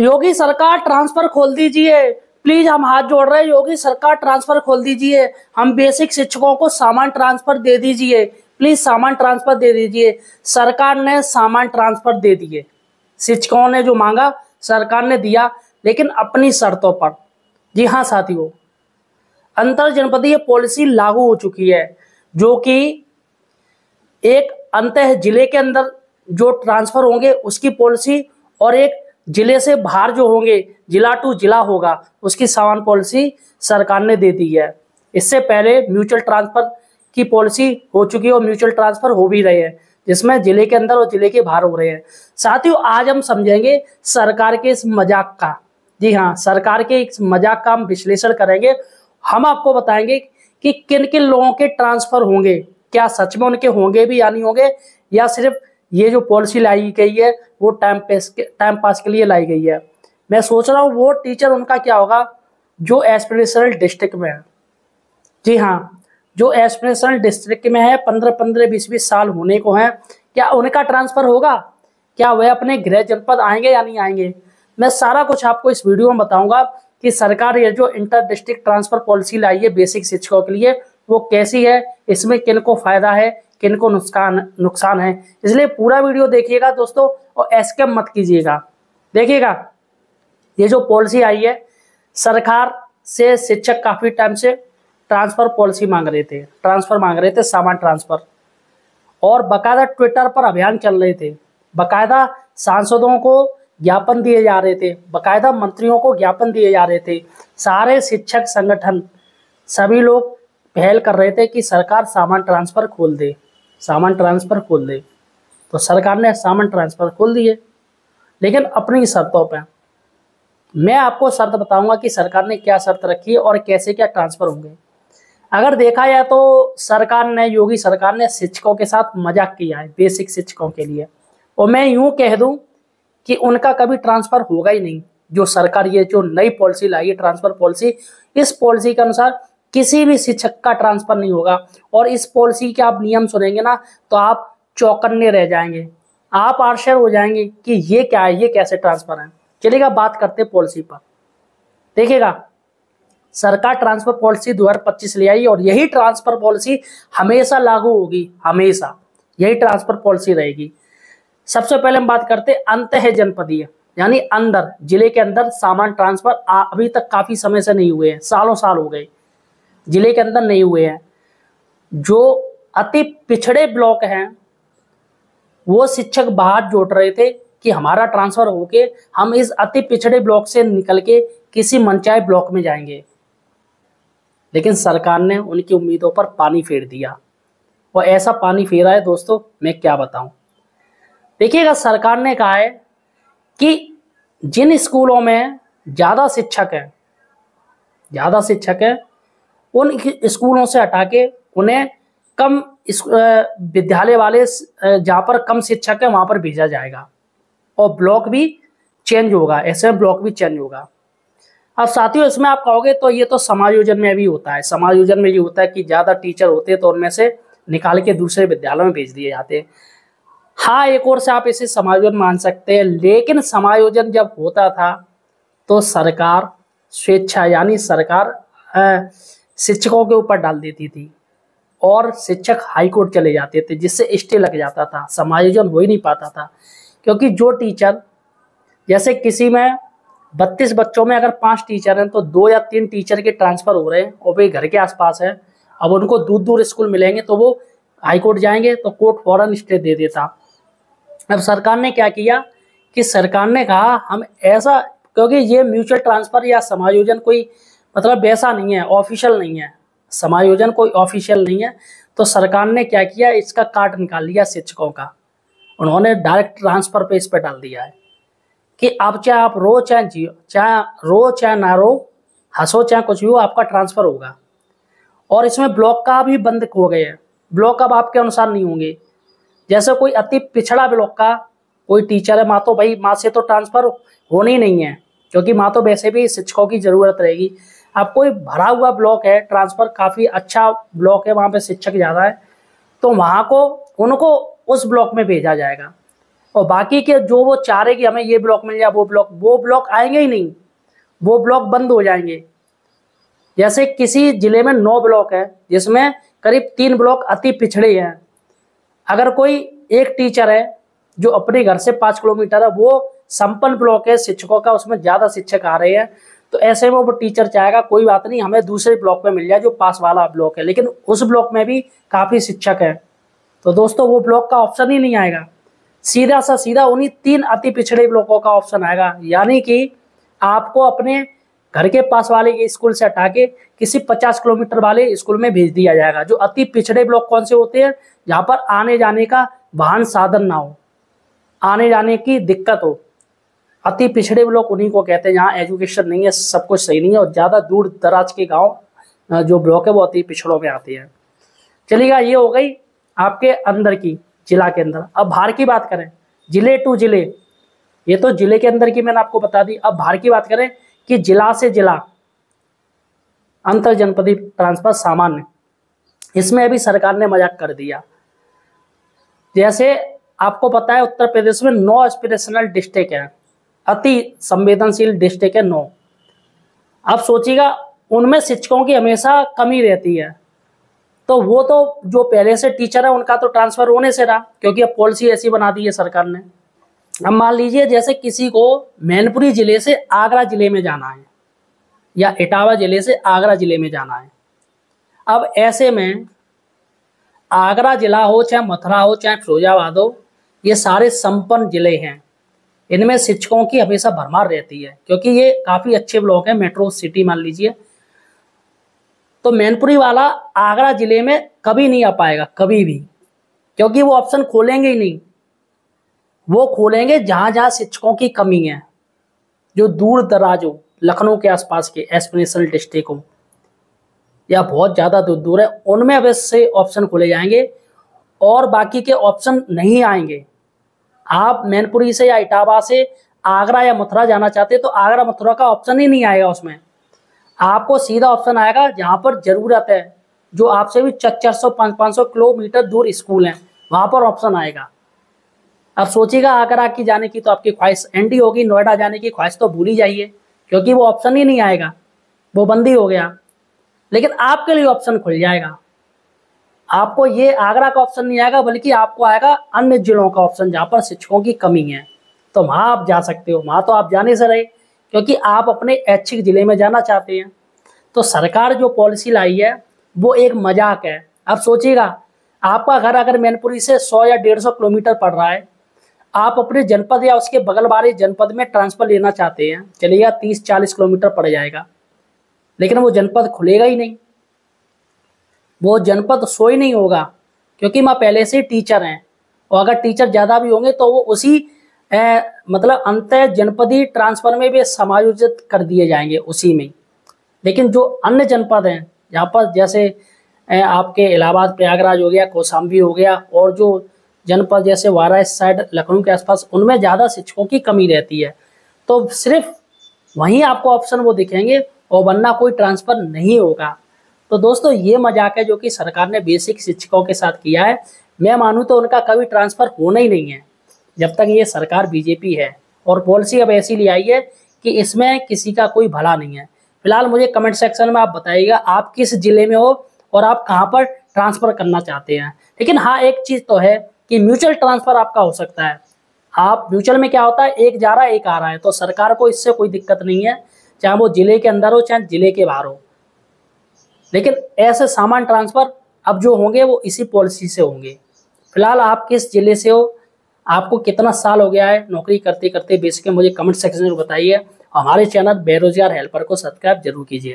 योगी सरकार ट्रांसफर खोल दीजिए प्लीज, हम हाथ जोड़ रहे हैं। योगी सरकार ट्रांसफर खोल दीजिए, हम बेसिक शिक्षकों को सामान ट्रांसफर दे दीजिए प्लीज, सामान ट्रांसफर दे दीजिए। सरकार ने सामान ट्रांसफर दे दिए, शिक्षकों ने जो मांगा सरकार ने दिया, लेकिन अपनी शर्तों पर। जी हाँ साथियों, अंतर जनपदीय पॉलिसी लागू हो चुकी है, जो कि एक अंतः जिले के अंदर जो ट्रांसफर होंगे उसकी पॉलिसी, और एक जिले से बाहर जो होंगे, जिला टू जिला होगा, उसकी समान पॉलिसी सरकार ने दे दी है। इससे पहले म्यूचुअल ट्रांसफर की पॉलिसी हो चुकी है और म्यूचुअल ट्रांसफर हो भी रहे हैं, जिसमें जिले के अंदर और जिले के बाहर हो रहे हैं। साथियों, आज हम समझेंगे सरकार के इस मजाक का। जी हाँ, सरकार के इस मजाक का हम विश्लेषण करेंगे। हम आपको बताएंगे कि किन किन लोगों के ट्रांसफर होंगे, क्या सच में उनके होंगे भी या नहीं होंगे, या सिर्फ ये जो पॉलिसी लाई गई है वो टाइम पास के लिए लाई गई है। मैं सोच रहा हूँ वो टीचर उनका क्या होगा जो एस्पिरेशनल डिस्ट्रिक्ट में है। जी हाँ, जो एस्पिरेशनल डिस्ट्रिक्ट में है, 15-15, 20-20 साल होने को है, क्या उनका ट्रांसफर होगा? क्या वह अपने गृह जनपद आएंगे या नहीं आएंगे? मैं सारा कुछ आपको इस वीडियो में बताऊंगा कि सरकार ये जो इंटर डिस्ट्रिक्ट ट्रांसफर पॉलिसी लाई है बेसिक शिक्षकों के लिए, वो कैसी है, इसमें किन को फायदा है, किन को नुकसान है। इसलिए पूरा वीडियो देखिएगा दोस्तों, और एस्केप मत कीजिएगा। देखिएगा, ये जो पॉलिसी आई है, सरकार से शिक्षक काफी टाइम से ट्रांसफर पॉलिसी मांग रहे थे, ट्रांसफर मांग रहे थे, सामान ट्रांसफर, और बकायदा ट्विटर पर अभियान चल रहे थे, बकायदा सांसदों को ज्ञापन दिए जा रहे थे, बकायदा मंत्रियों को ज्ञापन दिए जा रहे थे। सारे शिक्षक संगठन, सभी लोग पहल कर रहे थे कि सरकार सामान ट्रांसफर खोल दे, सामान ट्रांसफर खोल दे। तो सरकार ने सामान ट्रांसफर खोल दिए, लेकिन अपनी शर्तों पे। मैं आपको शर्त बताऊंगा कि सरकार ने क्या शर्त रखी है और कैसे क्या ट्रांसफर होंगे। अगर देखा जाए तो सरकार ने, योगी सरकार ने शिक्षकों के साथ मजाक किया है बेसिक शिक्षकों के लिए, और मैं यूं कह दूं कि उनका कभी ट्रांसफर होगा ही नहीं। जो सरकार ये जो नई पॉलिसी लाई है ट्रांसफर पॉलिसी, इस पॉलिसी के अनुसार किसी भी शिक्षक का ट्रांसफर नहीं होगा। और इस पॉलिसी के आप नियम सुनेंगे ना तो आप चौकन्ने रह जाएंगे, आप आश्चर्य हो जाएंगे कि ये क्या है, ये कैसे ट्रांसफर है। चलिएगा बात करते हैं पॉलिसी पर। देखिएगा, सरकार ट्रांसफर पॉलिसी 2025 ले आई, और यही ट्रांसफर पॉलिसी हमेशा लागू होगी, हमेशा यही ट्रांसफर पॉलिसी रहेगी। सबसे पहले हम बात करते हैं अंतः जनपदीय, यानी अंदर जिले के अंदर सामान ट्रांसफर अभी तक काफी समय से नहीं हुए हैं, सालों साल हो गए जिले के अंदर नहीं हुए हैं। जो अति पिछड़े ब्लॉक हैं वो शिक्षक बाहर जोड़ रहे थे कि हमारा ट्रांसफर होके हम इस अति पिछड़े ब्लॉक से निकल के किसी मनचाहे ब्लॉक में जाएंगे, लेकिन सरकार ने उनकी उम्मीदों पर पानी फेर दिया। और ऐसा पानी फेरा है दोस्तों, मैं क्या बताऊं। देखिएगा, सरकार ने कहा है कि जिन स्कूलों में ज्यादा शिक्षक है उन स्कूलों से हटा के उन्हें कम विद्यालय वाले जहाँ पर कम शिक्षक है वहां पर भेजा जाएगा, और ब्लॉक भी चेंज होगा, ऐसे ब्लॉक भी चेंज होगा। अब साथियों, इसमें आप कहोगे तो ये तो समायोजन में भी होता है। समायोजन में ये होता है कि ज्यादा टीचर होते हैं तो उनमें से निकाल के दूसरे विद्यालयों में भेज दिए जाते हैं। हाँ, एक ओर से आप इसे समायोजन मान सकते हैं, लेकिन समायोजन जब होता था तो सरकार स्वेच्छा, यानी सरकार शिक्षकों के ऊपर डाल देती थी, और शिक्षक हाईकोर्ट चले जाते थे, जिससे स्टे लग जाता था, समायोजन हो ही नहीं पाता था। क्योंकि जो टीचर, जैसे किसी में 32 बच्चों में अगर 5 टीचर हैं तो 2 या 3 टीचर के ट्रांसफर हो रहे हैं और वे घर के आसपास है, अब उनको दूर दूर स्कूल मिलेंगे तो वो हाईकोर्ट जाएंगे तो कोर्ट फौरन स्टे दे देता। अब सरकार ने क्या किया कि सरकार ने कहा हम ऐसा, क्योंकि ये म्यूचुअल ट्रांसफर या समायोजन कोई मतलब वैसा नहीं है, ऑफिशियल नहीं है, समायोजन कोई ऑफिशियल नहीं है, तो सरकार ने क्या किया, इसका काट निकाल लिया शिक्षकों का। उन्होंने डायरेक्ट ट्रांसफर पे इस पे डाल दिया है कि अब चाहे आप रो चाहे जियो, चाहे रो चाहे ना रो, हंसो चाहे कुछ भी हो, आपका ट्रांसफर होगा। और इसमें ब्लॉक का भी बंद हो गए हैं, ब्लॉक अब आपके अनुसार नहीं होंगे। जैसे कोई अति पिछड़ा ब्लॉक का कोई टीचर है, माँ तो भाई माँ से तो ट्रांसफर होनी नहीं है, क्योंकि माँ तो वैसे भी शिक्षकों की जरूरत रहेगी। अब कोई भरा हुआ ब्लॉक है, ट्रांसफर काफी अच्छा ब्लॉक है, वहां पे शिक्षक ज्यादा है, तो वहां को उनको उस ब्लॉक में भेजा जाएगा। और बाकी के जो वो चाह रहे कि हमें ये ब्लॉक मिल जाए, वो ब्लॉक आएंगे ही नहीं, वो ब्लॉक बंद हो जाएंगे। जैसे किसी जिले में 9 ब्लॉक है, जिसमें करीब 3 ब्लॉक अति पिछड़े हैं। अगर कोई एक टीचर है जो अपने घर से 5 किलोमीटर है, वो संपन्न ब्लॉक है शिक्षकों का, उसमें ज़्यादा शिक्षक आ रहे हैं, तो ऐसे में वो टीचर चाहेगा कोई बात नहीं, हमें दूसरे ब्लॉक में मिल जाए जो पास वाला ब्लॉक है, लेकिन उस ब्लॉक में भी काफ़ी शिक्षक है, तो दोस्तों वो ब्लॉक का ऑप्शन ही नहीं आएगा। सीधा सा सीधा उन्हीं 3 अति पिछड़े ब्लॉकों का ऑप्शन आएगा। यानी कि आपको अपने घर के पास वाले के स्कूल से हटा के किसी 50 किलोमीटर वाले स्कूल में भेज दिया जाएगा। जो अति पिछड़े ब्लॉक कौन से होते हैं? जहाँ पर आने जाने का वाहन साधन ना हो, आने जाने की दिक्कत हो। अति पिछड़े ब्लॉक उन्हीं को कहते हैं जहाँ एजुकेशन नहीं है, सब कुछ सही नहीं है, और ज़्यादा दूर दराज के गाँव जो ब्लॉक है वो अति पिछड़ों में आते हैं। चलिएगा, ये हो गई आपके अंदर की, जिला के अंदर। अब बाहर की बात करें, जिले टू जिले, ये तो जिले के अंदर की मैंने आपको बता दी। अब बाहर की बात करें कि जिला से जिला अंतर जनपदीय ट्रांसफर सामान्य, इसमें अभी सरकार ने मजाक कर दिया। जैसे आपको पता है उत्तर प्रदेश में 9 एस्पिरेशनल डिस्ट्रिक्ट है, अति संवेदनशील डिस्ट्रिक्ट है 9। अब सोचिएगा, उनमें शिक्षकों की हमेशा कमी रहती है, तो वो तो जो पहले से टीचर है उनका तो ट्रांसफर होने से रहा, क्योंकि अब पॉलिसी ऐसी बना दी है सरकार ने। अब मान लीजिए जैसे किसी को मैनपुरी जिले से आगरा जिले में जाना है, या इटावा जिले से आगरा जिले में जाना है। अब ऐसे में आगरा जिला हो, चाहे मथुरा हो, चाहे फिरोजाबाद हो, ये सारे संपन्न जिले हैं, इनमें शिक्षकों की हमेशा भरमार रहती है, क्योंकि ये काफ़ी अच्छे ब्लॉक हैं, मेट्रो सिटी मान लीजिए। तो मैनपुरी वाला आगरा जिले में कभी नहीं आ पाएगा, कभी भी, क्योंकि वो ऑप्शन खोलेंगे ही नहीं। वो खोलेंगे जहाँ जहाँ शिक्षकों की कमी है, जो दूर दराज हो, लखनऊ के आसपास के एस्पिरेशनल डिस्ट्रिक्ट हो, या बहुत ज़्यादा दूर दूर है, उनमें अवश्य ऑप्शन खोले जाएंगे, और बाकी के ऑप्शन नहीं आएंगे। आप मैनपुरी से या इटावा से आगरा या मथुरा जाना चाहते तो आगरा मथुरा का ऑप्शन ही नहीं आएगा उसमें। आपको सीधा ऑप्शन आएगा जहाँ पर ज़रूरत है, जो आपसे भी 400-500 किलोमीटर दूर स्कूल हैं, वहाँ पर ऑप्शन आएगा। अब सोचिएगा, आगरा की जाने की तो आपकी ख्वाहिश एंडी होगी, नोएडा जाने की ख्वाहिश तो भूल ही जाइए, क्योंकि वो ऑप्शन ही नहीं आएगा, वो बंद ही हो गया। लेकिन आपके लिए ऑप्शन खुल जाएगा। आपको ये आगरा का ऑप्शन नहीं आएगा, बल्कि आपको आएगा अन्य जिलों का ऑप्शन, जहाँ पर शिक्षकों की कमी है, तो वहाँ आप जा सकते हो। वहाँ तो आप जाने से रहे, क्योंकि आप अपने ऐच्छिक जिले में जाना चाहते हैं। तो सरकार जो पॉलिसी लाई है वो एक मजाक है। अब सोचिएगा, आपका घर अगर मैनपुरी से 100 या 150 किलोमीटर पड़ रहा है, आप अपने जनपद या उसके बगल वाले जनपद में ट्रांसफर लेना चाहते हैं, चलिएगा 30-40 किलोमीटर पड़ जाएगा, लेकिन वो जनपद खुलेगा ही नहीं, वो जनपद शो ही नहीं होगा, क्योंकि वहाँ पहले से टीचर हैं, और अगर टीचर ज़्यादा भी होंगे तो वो उसी मतलब अंतर जनपदीय ट्रांसफर में भी समायोजित कर दिए जाएंगे उसी में। लेकिन जो अन्य जनपद हैं, यहाँ पर जैसे आपके इलाहाबाद प्रयागराज हो गया, कौशाम्बी हो गया, और जो जनपद जैसे वाराणसी साइड लखनऊ के आसपास, उनमें ज़्यादा शिक्षकों की कमी रहती है, तो सिर्फ वहीं आपको ऑप्शन वो दिखेंगे, और वरना कोई ट्रांसफ़र नहीं होगा। तो दोस्तों, ये मजाक है जो कि सरकार ने बेसिक शिक्षकों के साथ किया है। मैं मानूँ तो उनका कभी ट्रांसफ़र होना ही नहीं है, जब तक ये सरकार बीजेपी है, और पॉलिसी अब ऐसी ले आई है कि इसमें किसी का कोई भला नहीं है। फिलहाल मुझे कमेंट सेक्शन में आप बताइएगा आप किस जिले में हो और आप कहाँ पर ट्रांसफ़र करना चाहते हैं। लेकिन हाँ, एक चीज़ तो है कि म्यूचुअल ट्रांसफ़र आपका हो सकता है। आप म्यूचुअल में क्या होता है, एक जा रहा है एक आ रहा है, तो सरकार को इससे कोई दिक्कत नहीं है, चाहे वो जिले के अंदर हो चाहे जिले के बाहर हो। लेकिन ऐसे सामान ट्रांसफ़र अब जो होंगे वो इसी पॉलिसी से होंगे। फिलहाल आप किस जिले से हो, आपको कितना साल हो गया है नौकरी करते करते, बेसिकली मुझे कमेंट सेक्शन में बताइए। हमारे चैनल बेरोजगार हेल्पर को सब्सक्राइब जरूर कीजिए।